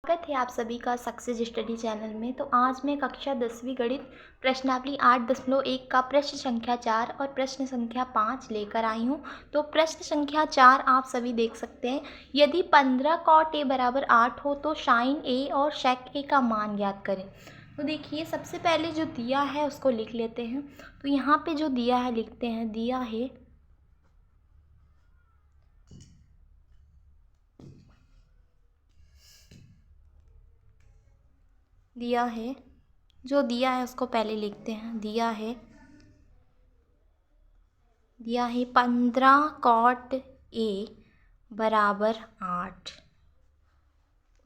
स्वागत है आप सभी का सक्सेस स्टडी चैनल में। तो आज मैं कक्षा 10वीं गणित प्रश्नावली 8.1 का प्रश्न संख्या 4 और प्रश्न संख्या 5 लेकर आई हूँ। तो प्रश्न संख्या 4 आप सभी देख सकते हैं। यदि 15 cot a बराबर 8 हो तो sin a और sec a का मान ज्ञात करें। तो देखिए, सबसे पहले जो दिया है उसको लिख लेते हैं। तो यहाँ पे जो दिया है लिखते हैं। दिया है जो दिया है उसको पहले लिखते हैं। दिया है 15 cot a बराबर 8।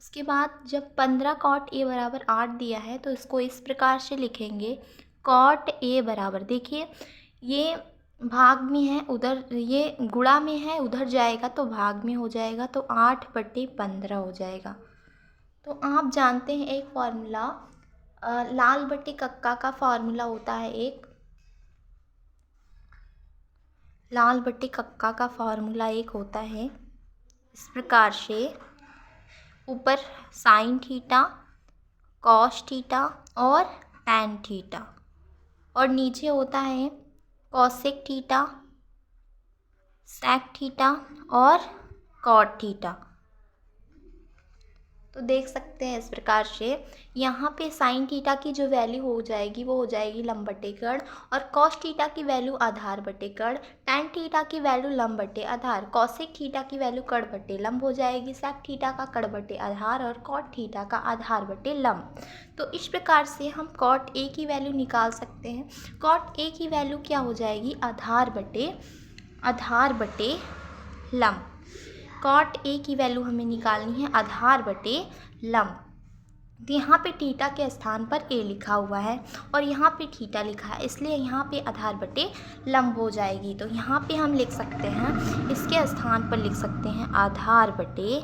उसके बाद जब 15 cot a बराबर 8 दिया है तो इसको इस प्रकार से लिखेंगे। cot a बराबर, देखिए ये भाग में है, उधर ये गुणा में है, उधर जाएगा तो भाग में हो जाएगा, तो 8/15 हो जाएगा। तो आप जानते हैं एक फॉर्मूला लाल बटे कक्का का फॉर्मूला होता है। एक लाल बटे कक्का का फॉर्मूला एक होता है इस प्रकार से, ऊपर साइन थीटा, कॉस थीटा और टैन थीटा, और नीचे होता है कॉसेक थीटा, सेक थीटा और कॉट थीटा। तो देख सकते हैं इस प्रकार से, यहाँ पे साइन थीटा की जो वैल्यू हो जाएगी वो हो जाएगी लंब बटे कर्ण, और कॉस थीटा की वैल्यू आधार बटे कर्ण, टैन थीटा की वैल्यू लंब बटे आधार, कॉसेक थीटा की वैल्यू कर्ण बटे लंब हो जाएगी, सेक थीटा का कर्ण बटे आधार और कॉट थीटा का आधार बटे लंब। तो इस प्रकार से हम कॉट ए की वैल्यू निकाल सकते हैं। कॉट ए की वैल्यू क्या हो जाएगी? आधार बटे लंब। कॉट ए की वैल्यू हमें निकालनी है आधार बटे लंब। तो यहाँ पे थीटा के स्थान पर ए लिखा हुआ है और यहाँ पे थीटा लिखा है, इसलिए यहाँ पे आधार बटे लंब हो जाएगी। तो यहाँ पे हम लिख सकते हैं, इसके स्थान पर लिख सकते हैं आधार बटे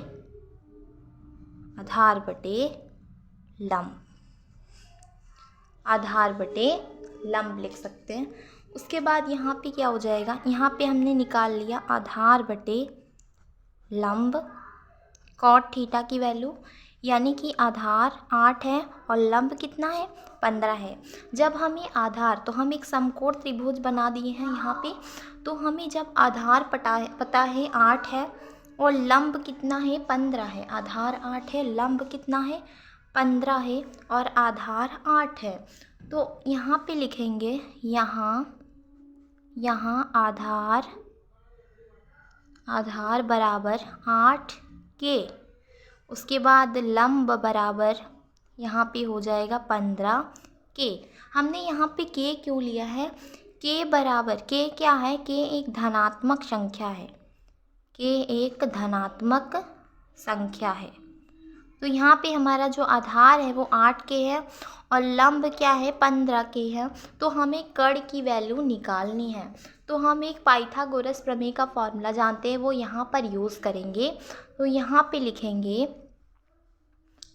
लंब लिख सकते हैं। उसके बाद यहाँ पे क्या हो जाएगा? यहाँ पे हमने निकाल लिया आधार बटे लंब कॉट थीटा की वैल्यू, यानी कि आधार 8 है और लंब कितना है? 15 है। जब हमें आधार, तो हम एक समकोण त्रिभुज बना दिए हैं यहाँ पे। तो हमें जब आधार पता है 8 है और लंब कितना है? 15 है। आधार 8 है, लंब कितना है? 15 है और आधार 8 है। तो यहाँ पे लिखेंगे, यहाँ आधार बराबर 8 के, उसके बाद लंब बराबर यहाँ पे हो जाएगा 15 के। हमने यहाँ पे के क्यों लिया है? के बराबर, के क्या है? के एक धनात्मक संख्या है। तो यहाँ पे हमारा जो आधार है वो 8 के है और लंब क्या है? 15 के है। तो हमें कर्ण की वैल्यू निकालनी है। तो हम एक पाइथागोरस प्रमेय का फॉर्मूला जानते हैं, वो यहाँ पर यूज़ करेंगे। तो यहाँ पे लिखेंगे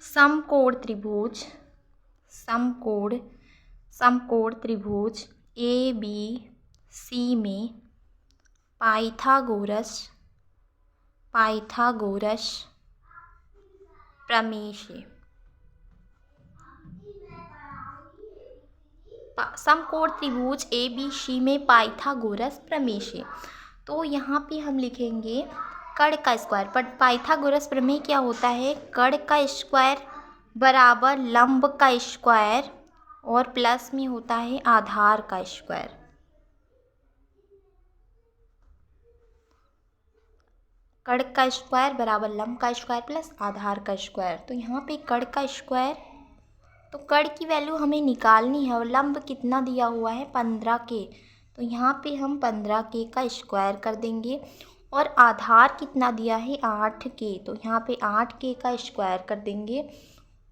समकोण त्रिभुज ए बी सी में पाइथागोरस प्रमेय से, समकोण त्रिभुज ए बी सी में पाइथागोरस प्रमेय से। तो यहाँ पे हम लिखेंगे कर्ण का स्क्वायर। पर पाइथागोरस प्रमेय क्या होता है? कर्ण का स्क्वायर बराबर लंब का स्क्वायर और प्लस में होता है आधार का स्क्वायर। कर्ण का स्क्वायर बराबर लंब का स्क्वायर प्लस आधार का स्क्वायर। तो यहाँ पे कर्ण का स्क्वायर, तो कर्ण की वैल्यू हमें निकालनी है और लंब कितना दिया हुआ है? 15 के। तो यहाँ पे हम 15 के का स्क्वायर कर देंगे और आधार कितना दिया है? 8 के। तो यहाँ पे 8 के का स्क्वायर कर देंगे।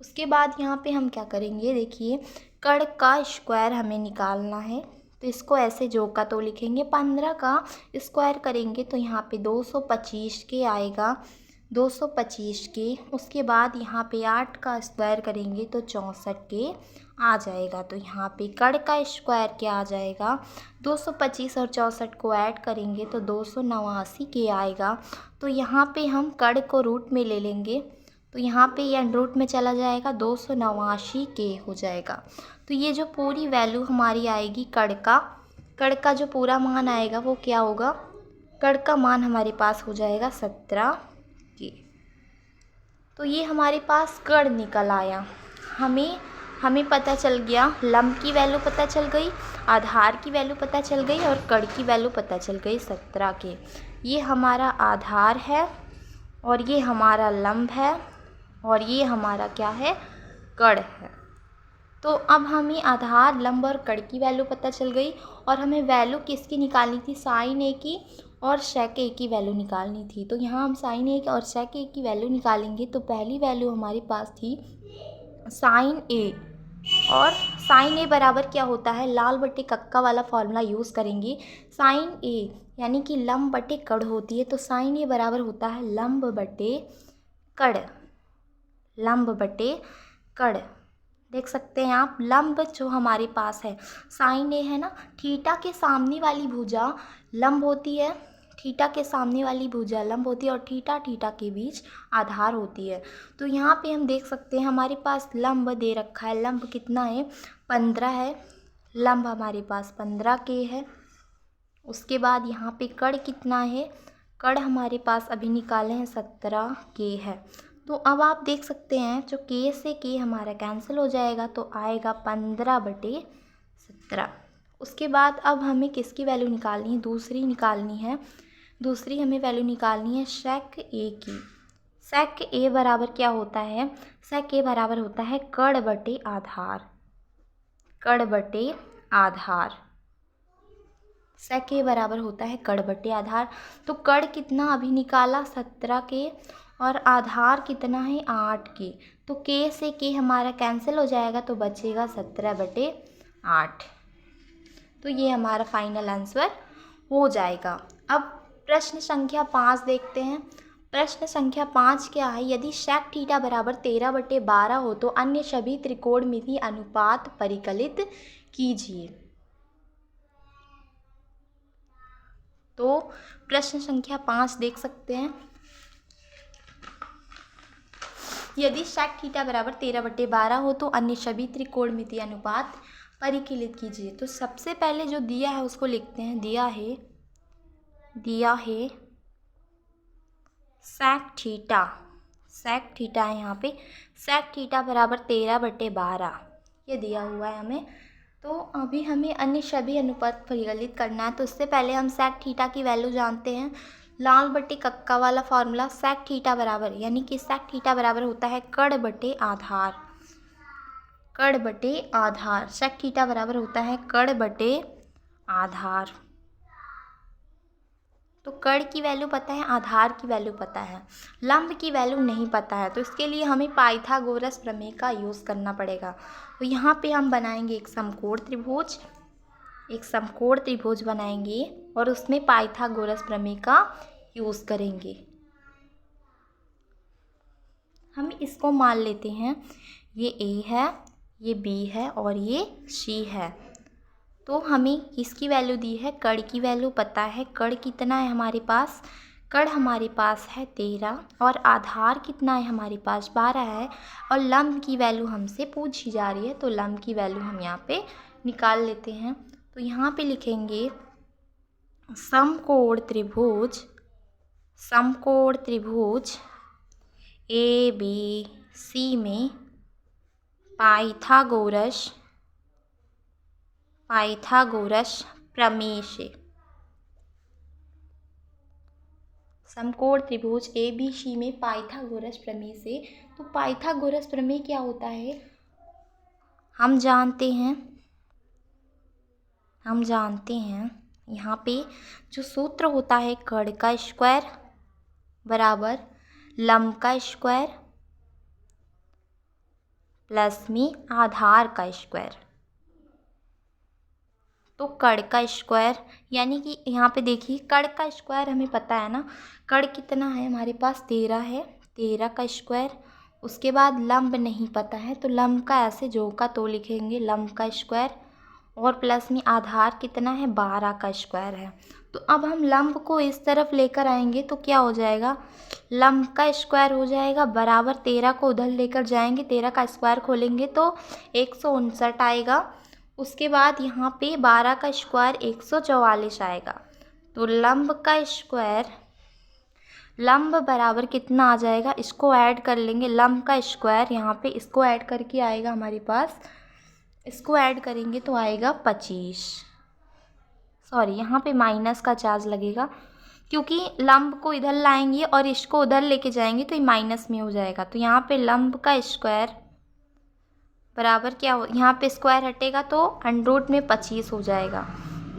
उसके बाद यहाँ पे हम क्या करेंगे? देखिए, कर्ण का स्क्वायर हमें निकालना है, तो इसको ऐसे जो का तो लिखेंगे। 15 का स्क्वायर करेंगे तो यहाँ पे 225 के आएगा, 225 के। उसके बाद यहाँ पे 8 का स्क्वायर करेंगे तो 64 के आ जाएगा। तो यहाँ पे कर्ण का स्क्वायर क्या आ जाएगा? 225 और 64 को ऐड करेंगे तो 289 के आएगा। तो यहाँ पे हम कर्ण को रूट में ले लेंगे तो यहाँ पे ये अंडर रूट में चला जाएगा, 289 के हो जाएगा। तो ये जो पूरी वैल्यू हमारी आएगी कड़ का जो पूरा मान आएगा वो क्या होगा, कड़ का मान हमारे पास हो जाएगा 17 के। तो ये हमारे पास कड़ निकल आया। हमें पता चल गया, लंब की वैल्यू पता चल गई, आधार की वैल्यू पता चल गई और कड़ की वैल्यू पता चल गई 17 के। ये हमारा आधार है और ये हमारा लंब है और ये हमारा क्या है, कड़ है। तो अब हमें आधार, लंब और कड़ की वैल्यू पता चल गई और हमें वैल्यू किसकी निकालनी थी, साइन ए की और सेक ए की वैल्यू निकालनी थी। तो यहाँ हम साइन ए और सेक ए की वैल्यू निकालेंगे। तो पहली वैल्यू हमारे पास थी साइन ए, और साइन ए बराबर क्या होता है, लाल बटे कक्का वाला फॉर्मूला यूज़ करेंगे। साइन ए यानी कि लंब बटे कड़ होती है, तो साइन ए बराबर होता है लंब बटे कड़, लंब बटे कड़। देख सकते हैं आप, लंब जो हमारे पास है साइन ए है ना, थीटा के सामने वाली भुजा लंब होती है, थीटा के सामने वाली भुजा लंब होती है और थीटा के बीच आधार होती है। तो यहाँ पे हम देख सकते हैं हमारे पास लंब दे रखा है, लंब कितना है, 15 है, लंब हमारे पास 15 के है। उसके बाद यहाँ पे कड़ कितना है, कड़ हमारे पास अभी निकाले हैं 17 के है। तो अब आप देख सकते हैं जो के से के हमारा कैंसिल हो जाएगा, तो आएगा 15/17। उसके बाद अब हमें किसकी वैल्यू निकालनी है, दूसरी निकालनी है। दूसरी हमें वैल्यू निकालनी है सेक ए की। सेक ए बराबर क्या होता है, सेक ए बराबर होता है कड़ बटे आधार, कड़ बटे आधार। सेक ए बराबर होता है कड़ बटे आधार। तो कड़ कितना अभी निकाला 17 के और आधार कितना है 8 के। तो के से के हमारा कैंसिल हो जाएगा, तो बचेगा 17/8। तो ये हमारा फाइनल आंसर हो जाएगा। अब प्रश्न संख्या 5 देखते हैं। प्रश्न संख्या 5 क्या है, यदि सेक थीटा बराबर 13/12 हो तो अन्य सभी त्रिकोणमितीय अनुपात परिकलित कीजिए। तो प्रश्न संख्या 5 देख सकते हैं, यदि सेक थीटा बराबर 13/12 हो तो अन्य सभी त्रिकोणमितीय अनुपात परिकलित कीजिए। तो सबसे पहले जो दिया है उसको लिखते हैं, दिया है सेक थीटा है यहाँ पे, सेक थीटा बराबर 13/12 ये दिया हुआ है हमें। तो अभी हमें अन्य सभी अनुपात परिकलित करना है। तो इससे पहले हम सेक थीटा की वैल्यू जानते हैं, लाल बटे कक्का वाला फॉर्मूला, सेक थीटा बराबर यानी कि सेक थीटा बराबर होता है कड़ बटे आधार, कड़ बटे आधार। सेक थीटा बराबर होता है कड़ बटे आधार। तो कड़ की वैल्यू पता है, आधार की वैल्यू पता है, लंब की वैल्यू नहीं पता है। तो इसके लिए हमें पाइथागोरस प्रमेय का यूज़ करना पड़ेगा। तो यहाँ पे हम बनाएंगे एक समकोण त्रिभुज बनाएंगे और उसमें पाइथागोरस प्रमेय का यूज़ करेंगे। हम इसको मान लेते हैं, ये ए है, ये बी है और ये सी है। तो हमें किसकी वैल्यू दी है, कड़ की वैल्यू पता है। कड़ कितना है हमारे पास, कड़ हमारे पास है 13 और आधार कितना है हमारे पास 12 है और लंब की वैल्यू हमसे पूछी जा रही है। तो लंब की वैल्यू हम यहाँ पे निकाल लेते हैं। तो यहाँ पे लिखेंगे समकोण त्रिभुज ए बी सी में पाइथागोरस प्रमेय से, समकोण त्रिभुज ए बी सी में पाइथागोरस प्रमेय से। तो पाइथागोरस प्रमेय क्या होता है, हम जानते हैं यहाँ पे जो सूत्र होता है, कड़ का स्क्वायर बराबर लंब का स्क्वायर प्लस में आधार का स्क्वायर। तो कड़ का स्क्वायर यानी कि यहाँ पे देखिए कड़ का स्क्वायर हमें पता है ना, कड़ कितना है हमारे पास 13 है, 13 का स्क्वायर। उसके बाद लंब नहीं पता है, तो लंब का ऐसे जो का तो लिखेंगे लंब का स्क्वायर। और प्लस में आधार कितना है 12 का स्क्वायर है। तो अब हम लंब को इस तरफ लेकर आएंगे तो क्या हो जाएगा, लंब का स्क्वायर हो जाएगा बराबर 13 को उधर लेकर जाएंगे, 13 का स्क्वायर खोलेंगे तो 159 आएगा। उसके बाद यहाँ पे 12 का स्क्वायर 144 आएगा। तो लंब का स्क्वायर, लंब बराबर कितना आ जाएगा, इसको ऐड कर लेंगे, लंब का स्क्वायर यहाँ पे इसको ऐड करके आएगा हमारे पास, इसको ऐड करेंगे तो आएगा 25। सॉरी, यहाँ पे माइनस का चार्ज लगेगा क्योंकि लंब को इधर लाएंगे और इसको उधर लेके जाएंगे तो ये माइनस में हो जाएगा। तो यहाँ पे लंब का स्क्वायर बराबर क्या हो, यहाँ पे स्क्वायर हटेगा तो अंडर में 25 हो जाएगा।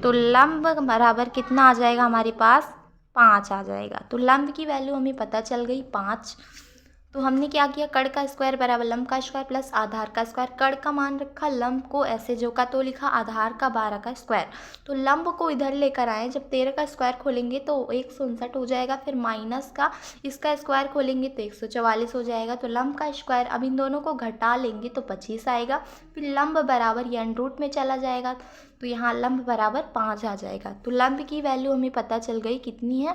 तो लंब बराबर कितना आ जाएगा हमारे पास, 5 आ जाएगा। तो लंब की वैल्यू हमें पता चल गई 5। तो हमने क्या किया, कड़ का स्क्वायर बराबर लंब का स्क्वायर प्लस आधार का स्क्वायर, कड़ का मान रखा, लंब को ऐसे जो का तो लिखा, आधार का 12 का स्क्वायर। तो लंब को इधर लेकर आए, जब 13 का स्क्वायर खोलेंगे तो 159 हो जाएगा, फिर माइनस का इसका स्क्वायर खोलेंगे तो 144 हो जाएगा। तो लंब का स्क्वायर अब इन दोनों को घटा लेंगे तो 25 आएगा। फिर लंब बराबर ये अंडर में चला जाएगा तो यहाँ लंब बराबर 5 आ जाएगा। तो लंब की वैल्यू हमें पता चल गई कितनी है,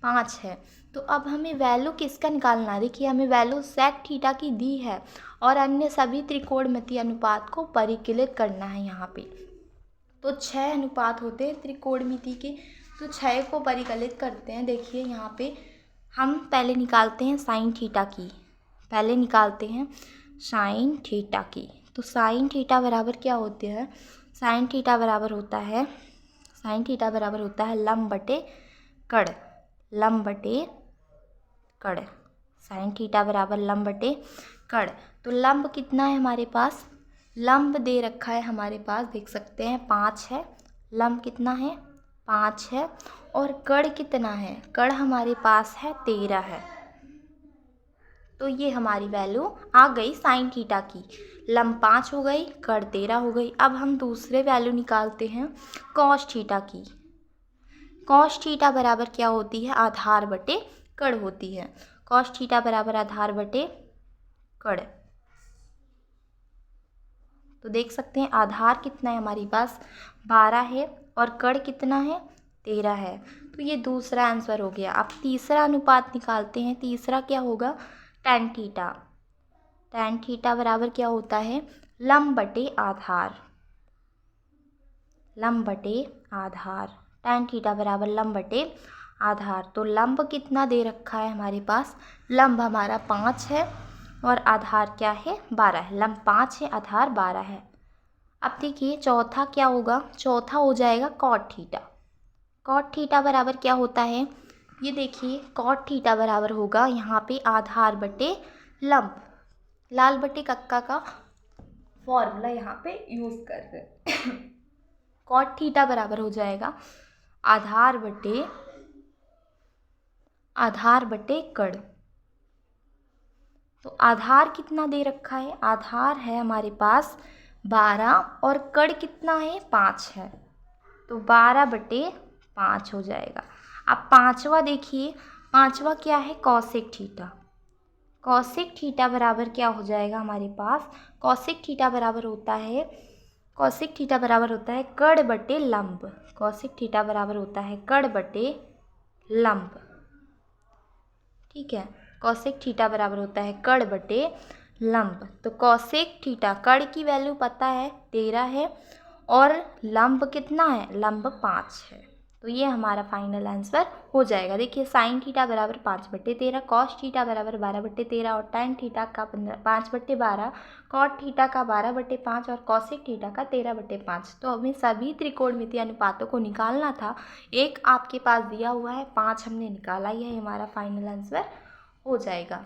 5 है। तो अब हमें वैल्यू किसका निकालना है, देखिए हमें वैल्यू सेक थीटा की दी है और अन्य सभी त्रिकोणमितीय अनुपात को परिकलित करना है यहाँ पे। तो 6 अनुपात होते हैं त्रिकोणमिति के, तो 6 को परिकलित करते हैं। देखिए यहाँ पे हम पहले निकालते हैं साइन थीटा की, पहले निकालते हैं साइन थीटा की। तो साइन थीटा बराबर क्या होते हैं, साइन थीटा बराबर होता है, साइन थीटा बराबर होता है लंब बटे कड़, लंब बटे कड़, साइन थीटा बराबर लंब बटे कड़। तो लंब कितना है हमारे पास, लंब दे रखा है हमारे पास, देख सकते हैं 5 है, लंब कितना है 5 है, और कड़ कितना है, कड़ हमारे पास है 13 है। तो ये हमारी वैल्यू आ गई साइन थीटा की, लंब 5 हो गई, कड़ 13 हो गई। अब हम दूसरे वैल्यू निकालते हैं कॉस थीटा की। कॉस थीटा बराबर क्या होती है, आधार बटे कड़ होती है। कॉस थीटा बराबर आधार बटे कड़। तो देख सकते हैं आधार कितना है हमारे पास 12 है और कड़ कितना है 13 है। तो ये दूसरा आंसर हो गया। अब तीसरा अनुपात निकालते हैं, तीसरा क्या होगा, टैन थीटा। टैन थीटा बराबर क्या होता है, लंब बटे आधार, लंब बटे आधार, टैन थीटा बराबर लंब बटे आधार। तो लंब कितना दे रखा है हमारे पास, लंब हमारा 5 है और आधार क्या है 12 है, लंब 5 है आधार 12 है। अब देखिए चौथा क्या होगा, चौथा हो जाएगा कॉट थीटा। कॉट थीटा बराबर क्या होता है, ये देखिए कॉट थीटा बराबर होगा यहाँ पे आधार बटे लंब, लाल बटे कक्का का फॉर्मूला यहाँ पे यूज़ कर रहे हैं। कॉट थीटा बराबर हो जाएगा आधार बटे कड़। तो आधार कितना दे रखा है, आधार है हमारे पास 12 और कड़ कितना है 5 है, तो 12 बटे 5 हो जाएगा। अब पांचवा देखिए, पांचवा क्या है, कॉसेक थीटा। कॉसेक थीटा बराबर क्या हो जाएगा हमारे पास, कॉसेक थीटा बराबर होता है, कॉसेक थीटा बराबर होता है कड़ बटे लंब। कॉसेक थीटा बराबर होता है कड़ बटे लंब, ठीक है। कॉसेक थीटा बराबर होता है कड़ बटे लंब। तो कॉसेक थीटा, कड़ की वैल्यू पता है 13 है और लंब कितना है, लंब 5 है। तो ये हमारा फाइनल आंसर हो जाएगा। देखिए साइन थीटा बराबर 5 बटे 13, कॉस थीटा बराबर 12 बटे 13 और टैन थीटा का 5 बटे 12, कॉट थीटा का 12 बटे 5 और कॉसेक थीटा का 13 बटे 5। तो हमें सभी त्रिकोणमितीय अनुपातों को निकालना था। एक आपके पास दिया हुआ है, 5 हमने निकाला, यह हमारा फाइनल आंसर हो जाएगा।